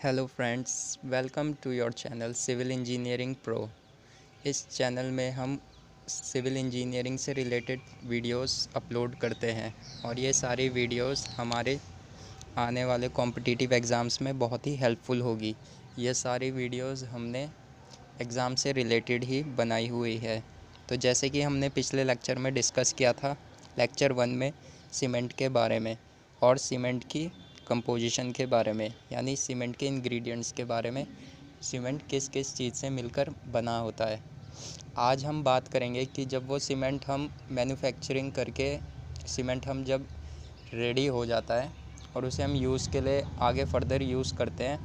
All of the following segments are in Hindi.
Hello friends, welcome to your channel civil engineering pro. इस चैनल में हम सिविल इंजीनियरिंग से रिलेटेड वीडियोस अपलोड करते हैं और ये सारी वीडियोस हमारे आने वाले कॉम्पिटिटिव एग्ज़ाम्स में बहुत ही हेल्पफुल होगी। ये सारी वीडियोस हमने एग्ज़ाम से रिलेटेड ही बनाई हुई है। तो जैसे कि हमने पिछले लेक्चर में डिस्कस किया था, लेक्चर 1 में सीमेंट के बारे में और सीमेंट की कंपोजिशन के बारे में, यानी सीमेंट के इंग्रेडिएंट्स के बारे में, सीमेंट किस किस चीज़ से मिलकर बना होता है। आज हम बात करेंगे कि जब वो सीमेंट हम मैन्युफैक्चरिंग करके सीमेंट हम जब रेडी हो जाता है और उसे हम यूज़ के लिए आगे फर्दर यूज़ करते हैं,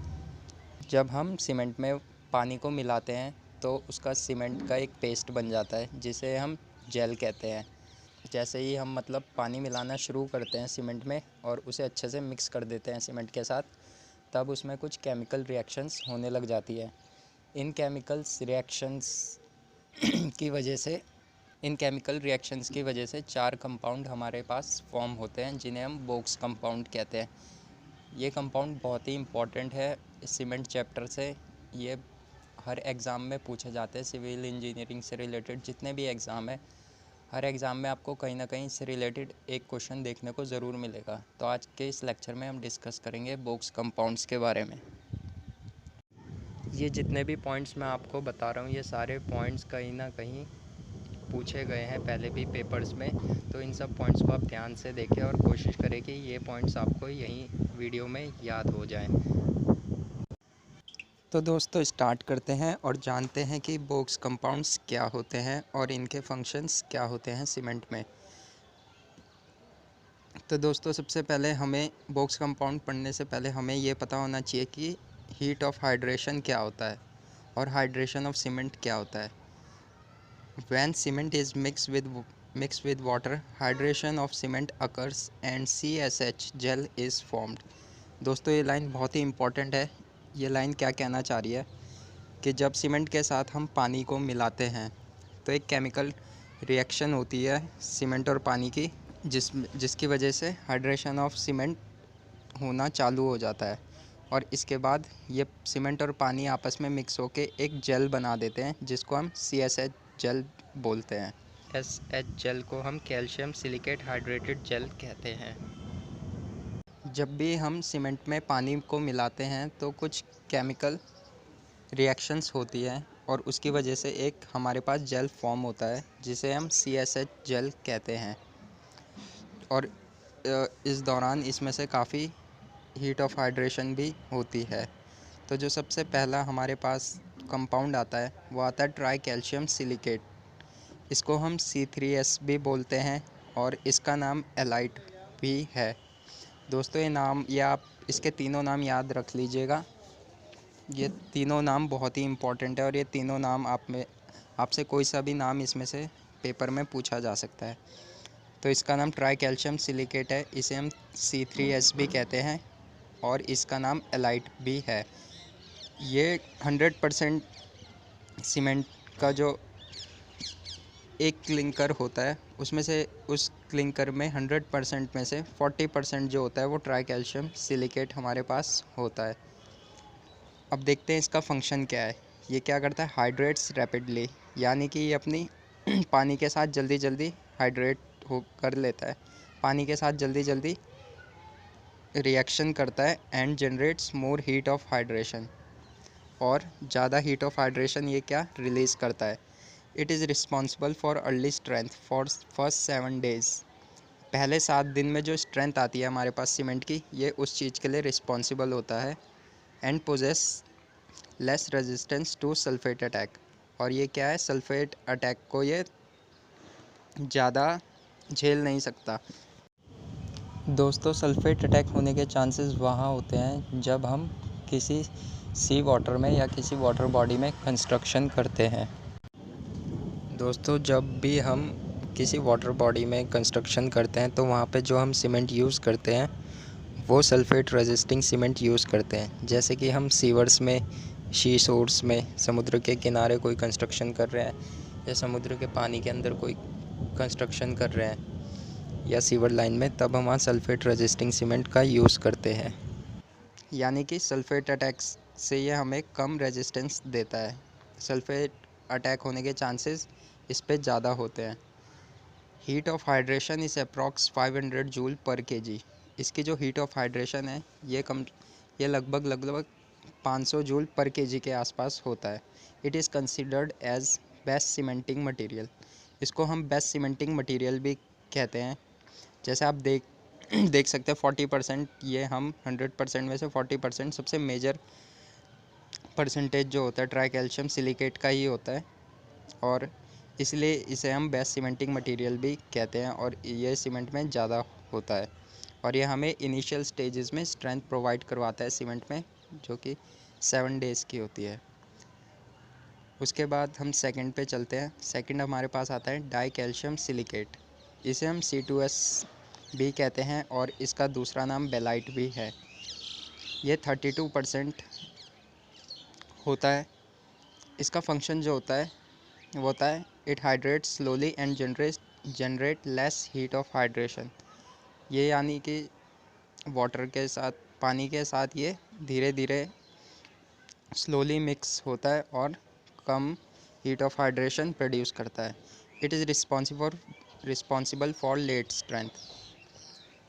जब हम सीमेंट में पानी को मिलाते हैं तो उसका सीमेंट का एक पेस्ट बन जाता है जिसे हम जेल कहते हैं। जैसे ही हम पानी मिलाना शुरू करते हैं सीमेंट में और उसे अच्छे से मिक्स कर देते हैं सीमेंट के साथ, तब उसमें कुछ केमिकल रिएक्शंस होने लग जाती है। इन केमिकल्स रिएक्शंस की वजह से इन केमिकल रिएक्शंस की वजह से 4 कंपाउंड हमारे पास फॉर्म होते हैं जिन्हें हम बोक्स कंपाउंड कहते हैं। ये कंपाउंड बहुत ही इम्पॉर्टेंट है सीमेंट चैप्टर से। ये हर एग्ज़ाम में पूछे जाते हैं। सिविल इंजीनियरिंग से रिलेटेड जितने भी एग्ज़ाम है, हर एग्ज़ाम में आपको कहीं ना कहीं इससे रिलेटेड एक क्वेश्चन देखने को ज़रूर मिलेगा। तो आज के इस लेक्चर में हम डिस्कस करेंगे बोक्स कंपाउंड्स के बारे में। ये जितने भी पॉइंट्स मैं आपको बता रहा हूँ, ये सारे पॉइंट्स कहीं ना कहीं पूछे गए हैं पहले भी पेपर्स में। तो इन सब पॉइंट्स को आप ध्यान से देखें और कोशिश करें कि ये पॉइंट्स आपको यहीं वीडियो में याद हो जाएं। तो दोस्तों स्टार्ट करते हैं और जानते हैं कि बोक्स कंपाउंड्स क्या होते हैं और इनके फंक्शंस क्या होते हैं सीमेंट में। तो दोस्तों सबसे पहले हमें बोक्स कंपाउंड पढ़ने से पहले हमें ये पता होना चाहिए कि हीट ऑफ हाइड्रेशन क्या होता है और हाइड्रेशन ऑफ सीमेंट क्या होता है। When cement is mixed with water, hydration of cement occurs and CSH gel is formed। दोस्तों ये लाइन बहुत ही इम्पोर्टेंट है। ये लाइन क्या कहना चाह रही है कि जब सीमेंट के साथ हम पानी को मिलाते हैं तो एक केमिकल रिएक्शन होती है सीमेंट और पानी की, जिसकी वजह से हाइड्रेशन ऑफ सीमेंट होना चालू हो जाता है और इसके बाद ये सीमेंट और पानी आपस में मिक्स होके एक जेल बना देते हैं जिसको हम CSH जेल बोलते हैं। SH जेल को हम कैल्शियम सिलिकेट हाइड्रेटेड जेल कहते हैं। जब भी हम सीमेंट में पानी को मिलाते हैं तो कुछ केमिकल रिएक्शंस होती हैं और उसकी वजह से एक हमारे पास जेल फॉर्म होता है जिसे हम CSH जेल कहते हैं। और इस दौरान इसमें से काफ़ी हीट ऑफ हाइड्रेशन भी होती है। तो जो सबसे पहला हमारे पास कंपाउंड आता है वो आता है ट्राई कैल्शियम सिलिकेट। इसको हम C3S भी बोलते हैं और इसका नाम एलाइट भी है। दोस्तों ये आप इसके तीनों नाम याद रख लीजिएगा। ये तीनों नाम बहुत ही इम्पोर्टेंट है और ये तीनों नाम आपसे कोई सा भी नाम इसमें से पेपर में पूछा जा सकता है। तो इसका नाम ट्राई कैल्शियम सिलिकेट है, इसे हम C3S भी कहते हैं और इसका नाम एलाइट भी है। ये 100% सीमेंट का जो एक क्लिंकर होता है उसमें से उस क्लिंकर में 100% में से 40% जो होता है वो ट्राई कैल्शियम सिलिकेट हमारे पास होता है। अब देखते हैं इसका फंक्शन क्या है। ये क्या करता है, हाइड्रेट्स रैपिडली, यानी कि ये अपनी पानी के साथ जल्दी जल्दी हाइड्रेट हो कर लेता है, पानी के साथ जल्दी जल्दी रिएक्शन करता है and generates more heat of hydration. और ज़्यादा हीट ऑफ हाइड्रेशन ये क्या रिलीज़ करता है। It is responsible for early strength for first 7 days। पहले 7 दिन में जो स्ट्रेंथ आती है हमारे पास सीमेंट की, ये उस चीज़ के लिए रिस्पॉन्सिबल होता है। And possess less resistance to sulphate attack. और ये क्या है, सल्फेट अटैक को ये ज़्यादा झेल नहीं सकता। दोस्तों सल्फेट अटैक होने के चांसेस वहाँ होते हैं जब हम किसी सी वाटर में या किसी वाटर बॉडी में कंस्ट्रक्शन करते हैं। दोस्तों जब भी हम किसी वाटर बॉडी में कंस्ट्रक्शन करते हैं तो वहाँ पे जो हम सीमेंट यूज़ करते हैं वो सल्फेट रेजिस्टिंग सीमेंट यूज़ करते हैं। जैसे कि हम सीवर्स में, शी शोर्स में, समुद्र के किनारे कोई कंस्ट्रक्शन कर रहे हैं या समुद्र के पानी के अंदर कोई कंस्ट्रक्शन कर रहे हैं या सीवर लाइन में, तब हम वहाँ सल्फेट रेजिस्टिंग सीमेंट का यूज़ करते हैं। यानी कि सल्फेट अटैक से ये हमें कम रेजिस्टेंस देता है। सल्फेट अटैक होने के चांसेस इस पे ज़्यादा होते हैं। Heat of hydration is approx 500 joule per KG. इसकी जो हीट ऑफ हाइड्रेशन है ये लगभग 500 जूल पर केजी के आसपास होता है। It is considered as best cementing material. इसको हम बेस्ट सीमेंटिंग मटेरियल भी कहते हैं। जैसे आप देख सकते हैं 40%, ये हम 100% में से 40% सबसे मेजर परसेंटेज जो होता है ट्राई कैल्शियम सिलिकेट का ही होता है, और इसलिए इसे हम बेस्ट सीमेंटिंग मटेरियल भी कहते हैं। और ये सीमेंट में ज़्यादा होता है और ये हमें इनिशियल स्टेजेस में स्ट्रेंथ प्रोवाइड करवाता है सीमेंट में, जो कि 7 डेज़ की होती है। उसके बाद हम सेकंड पे चलते हैं। सेकंड हमारे पास आता है डाई कैल्शियम सिलिकेट। इसे हम C2S भी कहते हैं और इसका दूसरा नाम बेलाइट भी है। ये 32% होता है। इसका फंक्शन जो होता है वो होता है it hydrate slowly and generate less heat of hydration. ये यानी कि वाटर के साथ, पानी के साथ ये धीरे धीरे स्लोली मिक्स होता है और कम हीट ऑफ हाइड्रेशन प्रोड्यूस करता है। It is responsible for late strength.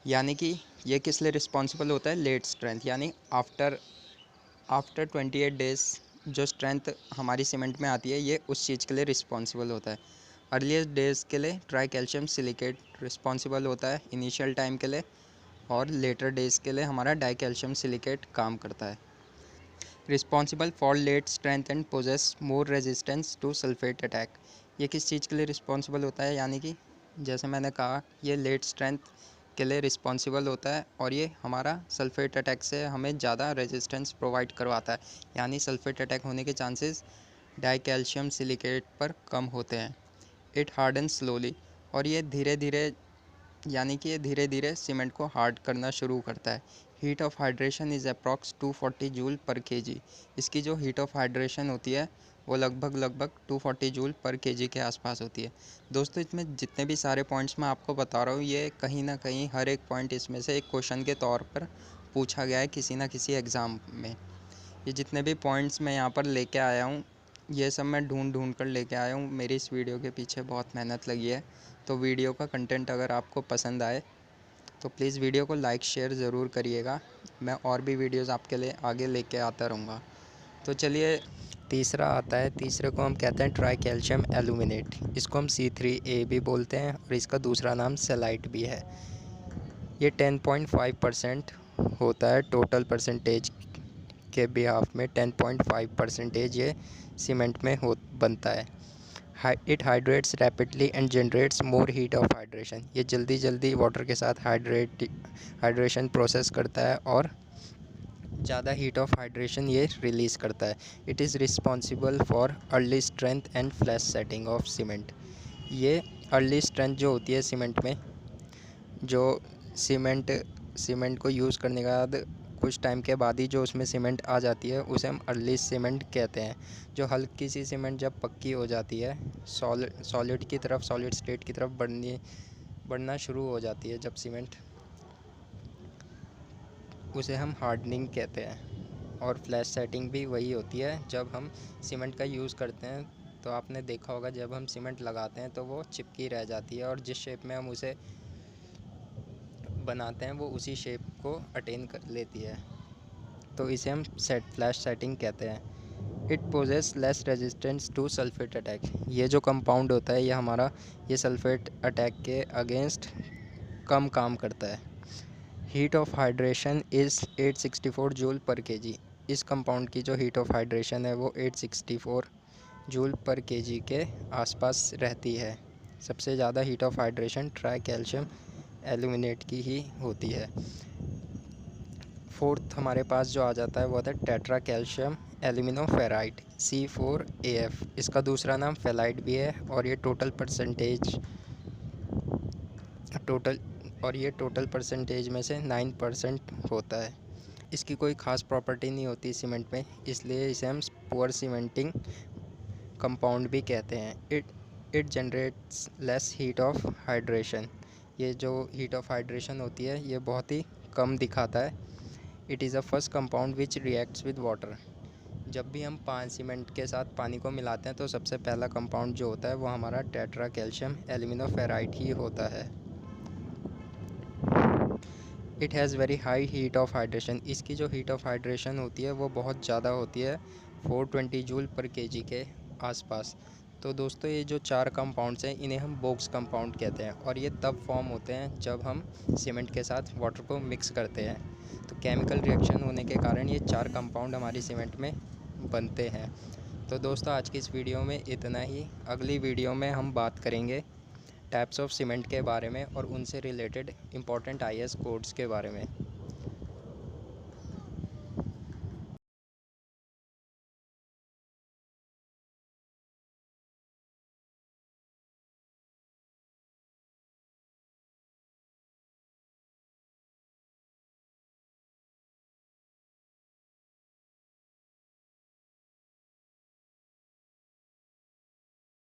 यानी कि ये किस लिए रिस्पॉन्सिबल होता है? लेट स्ट्रेंथ, यानी आफ्टर 28 डेज़ जो स्ट्रेंथ हमारी सीमेंट में आती है ये उस चीज़ के लिए रिस्पॉन्सिबल होता है। अर्लीस्ट डेज़ के लिए ट्राई कैल्शियम सिलिकेट रिस्पॉन्सिबल होता है इनिशियल टाइम के लिए, और लेटर डेज़ के लिए हमारा डाई कैल्शियम सिलिकेट काम करता है। Responsible for late strength and possess more resistance to sulphate attack. ये किस चीज़ के लिए रिस्पॉन्सिबल होता है? यानी कि जैसे मैंने कहा, ये लेट स्ट्रेंथ के लिए रिस्पॉन्सिबल होता है और ये हमारा सल्फेट अटैक से हमें ज़्यादा रेजिस्टेंस प्रोवाइड करवाता है। यानी सल्फेट अटैक होने के चांसेस डाई कैल्शियम सिलिकेट पर कम होते हैं। इट हार्डन स्लोली, और ये धीरे धीरे, यानी कि ये धीरे धीरे सीमेंट को हार्ड करना शुरू करता है। Heat of hydration is approx 240 joule per KG. इसकी जो हीट ऑफ हाइड्रेशन होती है वो लगभग 240 जूल पर केजी के आसपास होती है। दोस्तों, इसमें जितने भी सारे पॉइंट्स मैं आपको बता रहा हूँ ये कहीं ना कहीं हर एक पॉइंट इसमें से एक क्वेश्चन के तौर पर पूछा गया है किसी ना किसी एग्ज़ाम में। ये जितने भी पॉइंट्स मैं यहाँ पर लेके आया हूँ ये सब मैं ढूंढ कर लेके आया हूँ। मेरी इस वीडियो के पीछे बहुत मेहनत लगी है। तो वीडियो का कंटेंट अगर आपको पसंद आए तो प्लीज़ वीडियो को लाइक शेयर ज़रूर करिएगा। मैं और भी वीडियोज़ आपके लिए आगे लेके आता रहूँगा। तो चलिए, तीसरा आता है। तीसरे को हम कहते हैं ट्राई कैल्शियम एल्यूमिनेट। इसको हम C3A भी बोलते हैं और इसका दूसरा नाम सेलाइट भी है। ये 10.5% होता है टोटल परसेंटेज के बिहाफ में। 10.5% ये सीमेंट में बनता है। It hydrates rapidly and generates more heat of hydration. ये जल्दी वाटर के साथ हाइड्रेशन प्रोसेस करता है और ज़्यादा हीट ऑफ हाइड्रेशन ये रिलीज़ करता है। It is responsible for early strength and flash setting of cement. ये अर्ली स्ट्रेंथ जो होती है सीमेंट में, जो सीमेंट को यूज़ करने के बाद कुछ टाइम के बाद ही जो उसमें सीमेंट आ जाती है उसे हम अर्ली सीमेंट कहते हैं। जो हल्की सी सीमेंट जब पक्की हो जाती है, सॉलिड स्टेट की तरफ बढ़ना शुरू हो जाती है जब सीमेंट, उसे हम हार्डनिंग कहते हैं। और फ्लैश सेटिंग भी वही होती है जब हम सीमेंट का यूज़ करते हैं। तो आपने देखा होगा जब हम सीमेंट लगाते हैं तो वो चिपकी रह जाती है और जिस शेप में हम उसे बनाते हैं वो उसी शेप को अटेन कर लेती है। तो इसे हम फ्लैश सेटिंग कहते हैं। It possess less resistance to sulphate attack. ये जो कंपाउंड होता है ये सल्फेट अटैक के अगेंस्ट कम काम करता है। Heat of hydration is 864 joule per kg. इस कंपाउंड की जो हीट ऑफ हाइड्रेशन है वो 864 जूल पर केजी के आसपास रहती है। सबसे ज़्यादा heat of hydration try calcium aluminate की ही होती है। फोर्थ हमारे पास जो आ जाता है वो होता है टेट्रा कैल्शियम एल्यूमिनोफेराइड C4AF। इसका दूसरा नाम फेलाइड भी है और ये टोटल परसेंटेज में से 9% होता है। इसकी कोई ख़ास प्रॉपर्टी नहीं होती सीमेंट में, इसलिए इसे हम पुअर सीमेंटिंग कंपाउंड भी कहते हैं। It generates less heat of hydration. ये जो हीट ऑफ हाइड्रेशन होती है ये बहुत ही कम दिखाता है। It is a first compound which reacts with water. जब भी हम पान सीमेंट के साथ पानी को मिलाते हैं तो सबसे पहला कंपाउंड जो होता है वो हमारा टेट्रा कैल्शियम एल्यूमिनोफेराइड ही होता है। It has very high heat of hydration. इसकी जो हीट ऑफ हाइड्रेशन होती है वो बहुत ज़्यादा होती है, 420 जूल पर केजी के आसपास। तो दोस्तों ये जो 4 कंपाउंड्स हैं इन्हें हम बोक्स कंपाउंड कहते हैं और ये तब फॉर्म होते हैं जब हम सीमेंट के साथ वाटर को मिक्स करते हैं। तो केमिकल रिएक्शन होने के कारण ये 4 कंपाउंड हमारी सीमेंट में बनते हैं। तो दोस्तों आज की इस वीडियो में इतना ही। अगली वीडियो में हम बात करेंगे टाइप्स ऑफ सीमेंट के बारे में और उनसे रिलेटेड इम्पॉर्टेंट आईएएस कोड्स के बारे में।